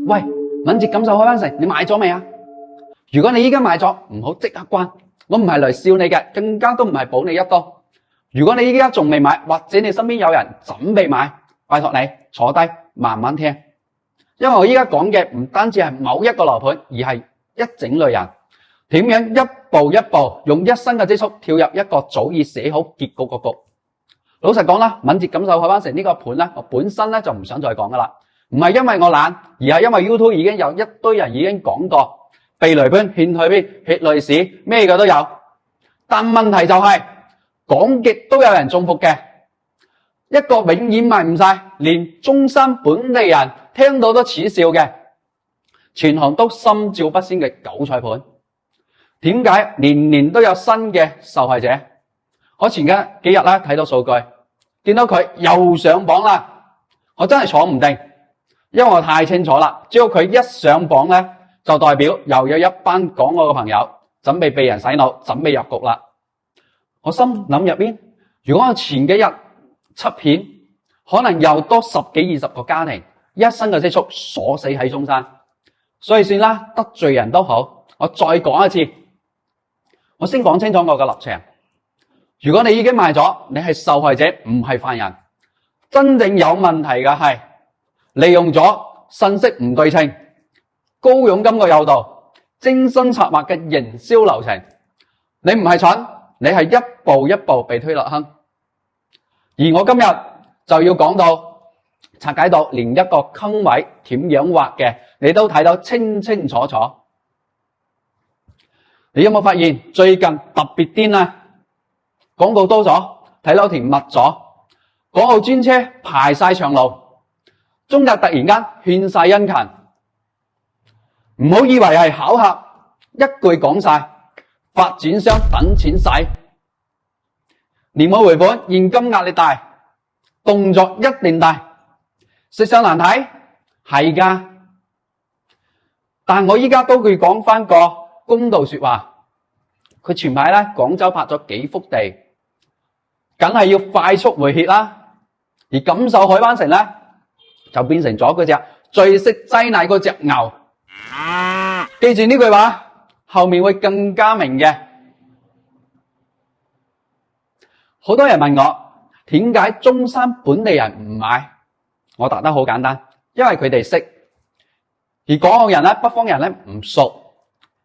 喂，敏捷感受開灣城，你買咗未啊？如果你依家買咗，唔好即刻關，我唔係嚟笑你嘅，更加都唔係補你一刀。如果你依家仲未買，或者你身邊有人準備買，拜託你坐低慢慢聽，因為我依家講嘅唔單止係某一個樓盤，而係一整類人點樣一步一步用一生嘅積蓄跳入一個早已寫好結局嘅局。老實講啦，敏捷感受開灣城呢個盤咧，我本身咧就唔想再講噶啦，唔係因為我懶，而係因為 YouTube 已經有一堆人已經講過。避雷盤、勸退盤、血淚史，咩嘅都有。但問題就係講極都有人中伏嘅，一個永遠賣唔晒，連中山本地人聽到都恥笑嘅，全行都心照不宣嘅韭菜盤。點解年年都有新嘅受害者？我前幾日咧睇到數據，見到佢又上榜啦，我真係坐唔定，因為我太清楚啦，只要佢一上榜咧，就代表又有一班講我嘅朋友準備被人洗腦，準備入局啦。我心諗入邊，如果我前幾日出片，可能又多10幾20個家庭一生嘅積蓄鎖死喺中山。所以算啦，得罪人都好，我再講一次，我先講清楚我嘅立場。如果你已經賣咗，你係受害者，唔係犯人。真正有問題嘅係利用咗信息唔對稱、高佣金嘅誘導、精心策劃嘅營銷流程。你唔係蠢，你係一步一步被推落坑。而我今日就要講到拆解到連一個坑位點樣挖嘅，你都睇到清清楚楚。你有冇發現最近特別癲啊？廣告多咗，睇樓田密咗，港澳專車排晒長路，中介突然間勸晒殷勤。唔好以為係巧合，一句講晒，發展商等錢使，年尾回款現金壓力大，動作一定大，食相難睇係噶。但我依家都會講翻個公道說話，佢前排咧廣州拍咗幾幅地，梗係要快速回血啦。而感受開灣城咧，就變成咗嗰隻最識擠奶嗰隻牛。記住呢句話，後面會更加明嘅。好多人問我點解中山本地人唔買，我答得好簡單，因為佢哋識。而港澳人咧、北方人咧唔熟，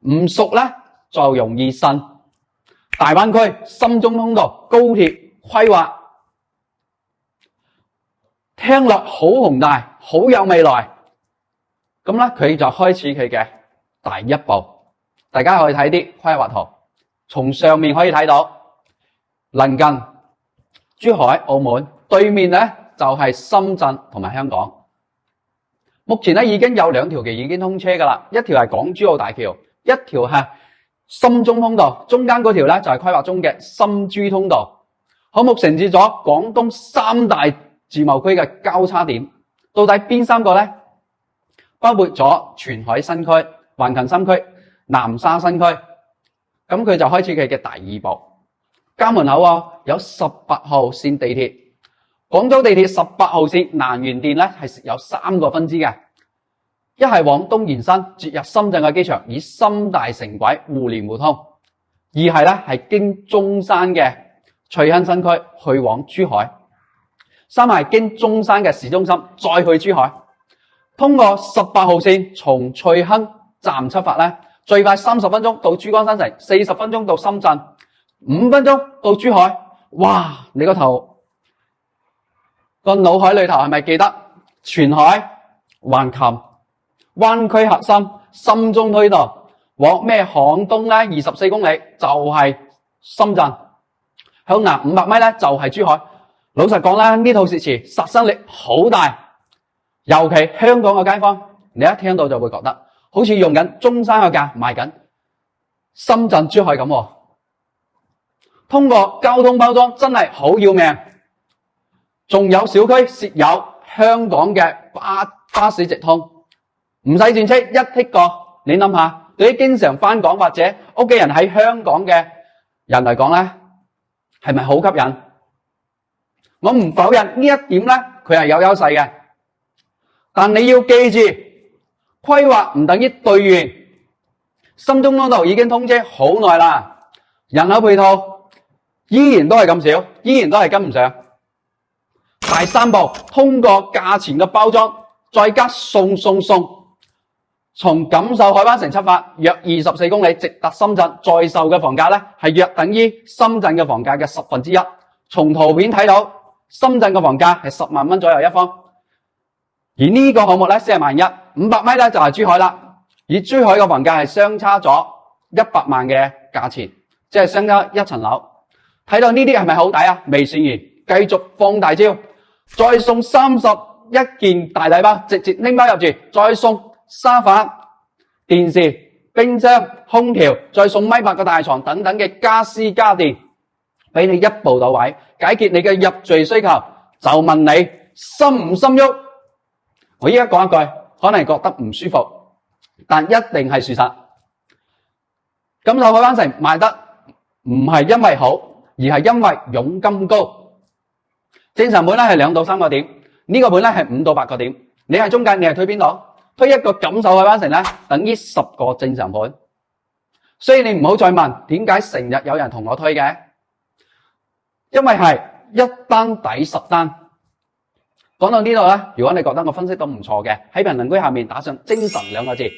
唔熟咧就容易信。大灣區、深中通道、高鐵規劃，聽落好宏大，好有未來。咁咧佢就開始佢嘅第一步。大家可以睇啲規劃圖，從上面可以睇到，鄰近珠海、澳門，對面咧就係深圳同埋香港。目前咧已經有2條橋已經通車噶啦，一條係港珠澳大橋，一條係深中通道，中間嗰條咧就係規劃中嘅深珠通道。項目承接咗廣東3大自貿區嘅交叉點，到底邊3個呢？包括咗前海新區、橫琴新區、南沙新區。咁佢就開始佢嘅第2步。家門口有18號線地鐵，廣州地鐵18號線南園線咧係有3個分支嘅，一係往東延伸接入深圳嘅機場，以深大城軌互聯互通；二係咧係經中山嘅翠亨新區去往珠海；三係經中山嘅市中心再去珠海。通過18號線從翠亨站出發咧，最快30分鐘到珠江新城，40分鐘到深圳，5分鐘到珠海。哇！你個腦海裏頭係咪記得前海、橫琴、灣區核心、深中推道往咩向東咧24公里就係深圳，向南500米咧就係珠海。老實講啦，呢套說辭殺傷力好大，尤其香港嘅街坊，你一聽到就會覺得好似用緊中山嘅價賣緊深圳、珠海咁。通過交通包裝真係好要命，仲有小區設有香港嘅巴士直通，唔使轉車一剔過。你諗下，對於經常返港或者屋企人喺香港嘅人嚟講咧，係咪好吸引？我唔否認呢一點咧，佢係有優勢嘅。但你要記住，規劃唔等於兌現。深中通道已經通車好耐啦，人口配套依然都係咁少，依然都係跟唔上。第三步，通過價錢嘅包裝，再加送。從錦繡海灣城出發，約24公里，直達深圳，在售嘅房價呢係約等於深圳嘅房價嘅1/10。從圖片睇到，深圳嘅房價係10萬蚊左右一方，而呢個項目呢41,500米呢就係珠海啦。而珠海嘅房價係相差咗100萬嘅價錢，即係相差一層樓。睇到呢啲係咪好抵啊？未算完，繼續放大招，再送31件大禮包，直接拎包入住，再送沙發、電視、冰箱、空調，再送米8個大床等等嘅家私家電，俾你一步到位，解決你嘅入住需求。就問你心唔心喐？我依家講一句，可能覺得唔舒服，但一定係事實。錦繡海灣城賣得唔係因為好，而係因為佣金高。正常盤咧係2到3個點，呢個盤咧係5到8個點。你係中介，你係推邊度？推一個錦繡海灣城咧，等於10個正常盤。所以你唔好再問點解成日有人同我推嘅，因為係一單抵10單。講到呢度咧，如果你覺得我分析都唔錯嘅，喺評論區下面打上精神2個字，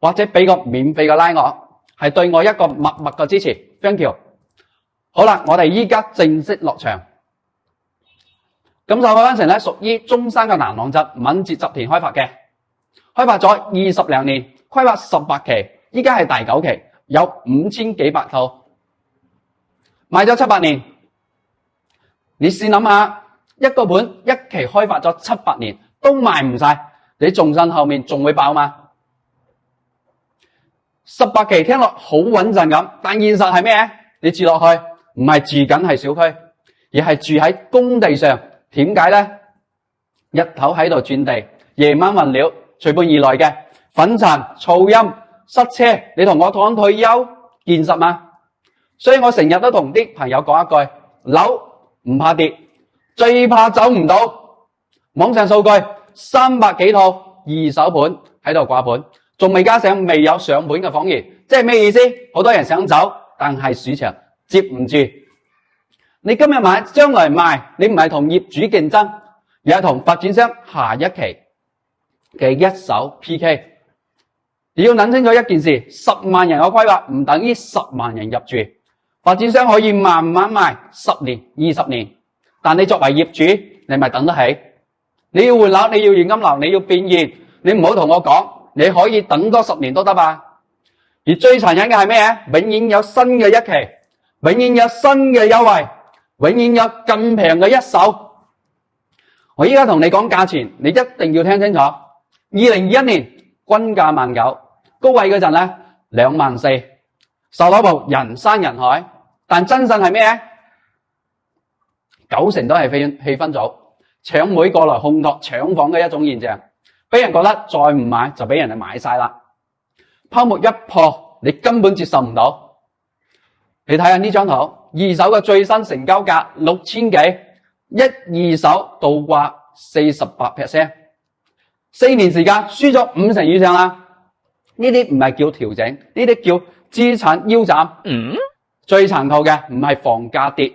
或者俾個免費嘅拉我，係對我一個默默嘅支持。Thank you。好啦，我哋依家正式落場。錦繡海灣城咧屬於中山嘅南朗鎮敏捷集團開發嘅，開發咗20零年，規劃18期，依家係第9期，有5000幾百套，賣咗7-8年。你試諗下，一個盤一期開發咗7-8年都賣唔晒，你仲信後面仲會爆嗎？18期聽落好穩陣咁，但現實係咩？你住落去唔係住緊係小區，而係住喺工地上。點解呢？日頭喺度轉地，夜晚運料隨伴而來嘅粉塵、噪音、塞車，你同我講退休現實嗎？所以我成日都同啲朋友講一句，樓唔怕跌，最怕走唔到。網上數據300幾套二手盤喺度掛盤，仲未加上未有上盤嘅房源，即係咩意思？好多人想走，但係市場接唔住。你今日買，將來賣，你唔係同業主競爭，而係同發展商下一期嘅一手 PK。你要諗清楚一件事，10萬人嘅規劃唔等於10萬人入住。發展商可以慢慢賣10年、20年，但你作為業主，你咪等得起。你要換樓，你要現金流，你要變現，你唔好同我講，你可以等多10年都得吧。而最殘忍嘅係咩？永遠有新嘅一期，永遠有新嘅優惠，永遠有更平嘅一手。我依家同你講價錢，你一定要聽清楚。2021年均價19,000，高位嗰陣咧24,000，售樓部人山人海，但真相係咩？90%都係氣氛組搶妹過來烘托搶房嘅一種現象，俾人覺得再唔買就俾人哋買晒啦。泡沫一破，你根本接受唔到。你睇下呢張圖，二手嘅最新成交價6000幾，一二手倒掛48%， 4年時間輸咗50%以上啦。呢啲唔係叫調整，呢啲叫資產腰斬。最殘酷嘅唔係房價跌，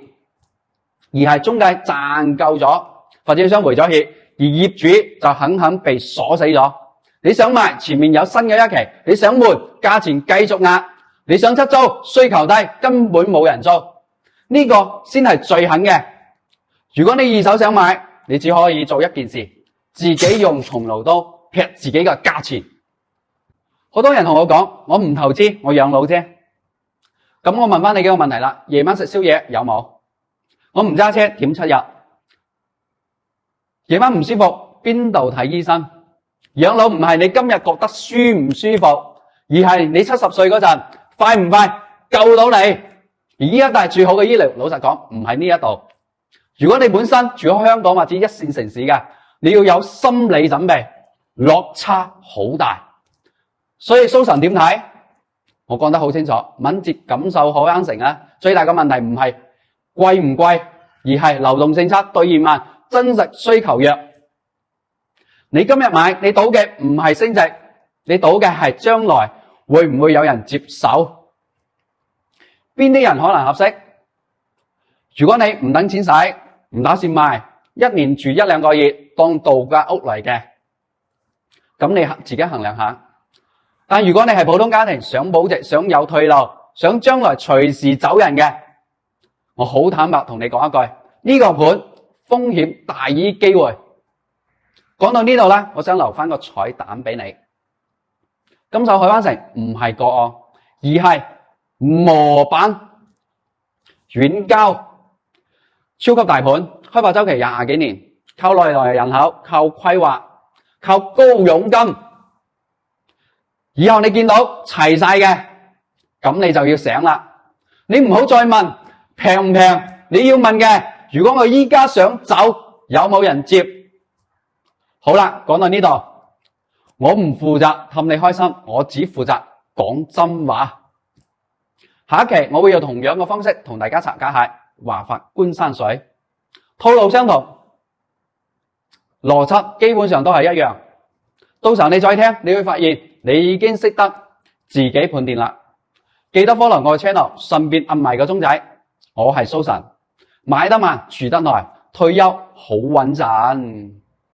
而係中介賺夠咗，發展商回咗血，而業主就狠狠被鎖死咗。你想賣，前面有新嘅一期，你想換，價錢繼續壓，你想出租，需求低，根本冇人租，呢個先係最狠嘅。如果你二手想買，你只可以做一件事，自己用松露刀劈自己嘅價錢。好多人同我講，我唔投資，我養老啫。咁我問翻你幾個問題啦，夜晚食宵夜有冇？我唔揸車點出入？夜晚唔舒服邊度睇醫生？養老唔係你今日覺得舒唔舒服，而係你70歲嗰陣快唔快救到你。而依家但係最好嘅醫療，老實講唔係呢一度。如果你本身住喺香港或者一線城市嘅，你要有心理準備，落差好大。所以蘇神點睇？我講得好清楚，敏捷錦繡海灣城啊，最大嘅問題唔係貴唔貴，而係流動性差、兌現慢、真實需求弱。你今日買，你賭嘅唔係升值，而你賭嘅係將來會唔會有人接手，邊啲人可能合適。如果你唔等錢使，唔打算賣，一年住1、2個月當度假屋嚟嘅，咁你自己衡量下。但如果你係普通家庭，想保值，想有退路，想將來隨時走人嘅，我好坦白同你講一句，呢個盤風險大於機會。講到呢度呢，我想留翻個彩蛋俾你。金手海灣城唔係個案，而係模板遠郊超級大盤，開發周期20幾年，靠內來人口，靠規劃，靠高佣金。以後你見到齊晒嘅，咁你就要醒啦。你唔好再問平唔平，你要問嘅，如果我依家想走，有冇人接？好啦，講到呢度，我唔負責氹你開心，我只負責講真話。下一期我會用同樣嘅方式同大家拆解下華發觀山水，套路相同，邏輯基本上都係一樣。到時候你再聽，你會發現你已經識得自己判斷啦。記得 follow 我嘅 channel， 順便按埋個鐘仔。我係蘇神，買得慢，住得耐，退休好穩陣。